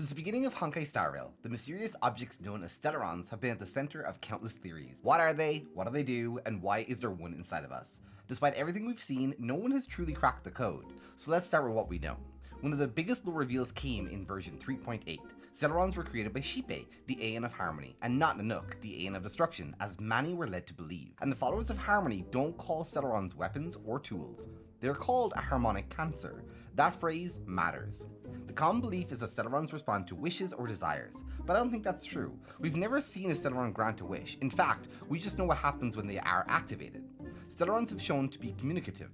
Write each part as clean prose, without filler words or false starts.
Since the beginning of Honkai Star Rail, the mysterious objects known as Stellarons have been at the center of countless theories. What are they, what do they do, and why is there one inside of us? Despite everything we've seen, no one has truly cracked the code, so let's start with what we know. One of the biggest lore reveals came in version 3.8. Stellarons were created by Xipe, the Aeon of Harmony, and not Nanook, the Aeon of Destruction, as many were led to believe. And the followers of Harmony don't call Stellarons weapons or tools. They're called a harmonic cancer. That phrase matters. The common belief is that Stellarons respond to wishes or desires, but I don't think that's true. We've never seen a Stellaron grant a wish. In fact, we just know what happens when they are activated. Stellarons have shown to be communicative,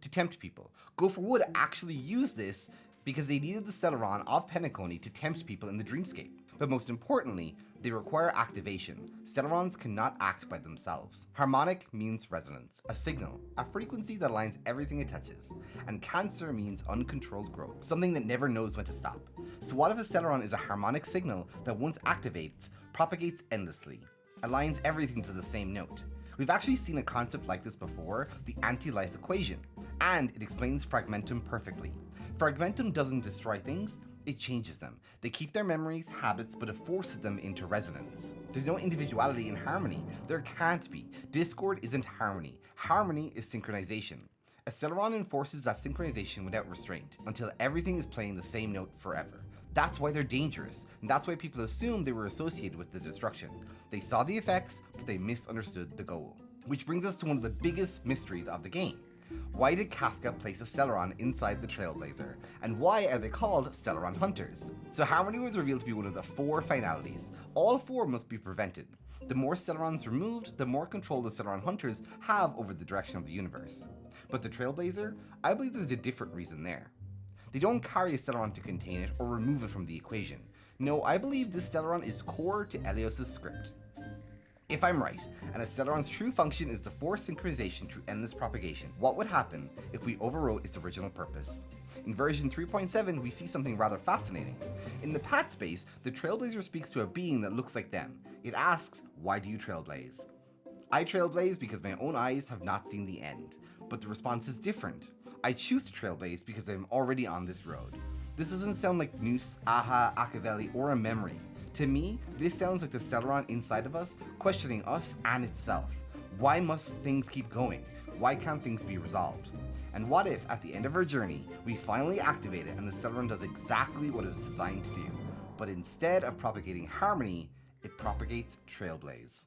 to tempt people. Go for Wood actually used this because they needed the Stellaron of Penacony to tempt people in the dreamscape. But most importantly, they require activation. Stellarons cannot act by themselves. Harmonic means resonance, a signal, a frequency that aligns everything it touches. And cancer means uncontrolled growth, something that never knows when to stop. So what if a Stellaron is a harmonic signal that once activates, propagates endlessly, aligns everything to the same note? We've actually seen a concept like this before, the anti-life equation, and it explains fragmentum perfectly. Fragmentum doesn't destroy things, it changes them. They keep their memories, habits, but it forces them into resonance. There's no individuality in harmony. There can't be. Discord isn't harmony. Harmony is synchronization. A Stellaron enforces that synchronization without restraint, until everything is playing the same note forever. That's why they're dangerous, and that's why people assumed they were associated with the destruction. They saw the effects, but they misunderstood the goal. Which brings us to one of the biggest mysteries of the game. Why did Kafka place a Stellaron inside the Trailblazer? And why are they called Stellaron Hunters? So Harmony was revealed to be one of the 4 finalities. All 4 must be prevented. The more Stellarons removed, the more control the Stellaron Hunters have over the direction of the universe. But the Trailblazer? I believe there's a different reason there. They don't carry a Stellaron to contain it or remove it from the equation. No, I believe this Stellaron is core to Elios' script. If I'm right, and a Stellaron's true function is to force synchronization through endless propagation, what would happen if we overwrote its original purpose? In version 3.7, we see something rather fascinating. In the path space, the Trailblazer speaks to a being that looks like them. It asks, why do you trailblaze? I trailblaze because my own eyes have not seen the end. But the response is different. I choose to trailblaze because I'm already on this road. This doesn't sound like Nous, Aha, Acavelli, or a memory. To me, this sounds like the Stellaron inside of us questioning us and itself. Why must things keep going? Why can't things be resolved? And what if, at the end of our journey, we finally activate it and the Stellaron does exactly what it was designed to do, but instead of propagating harmony, it propagates trailblaze?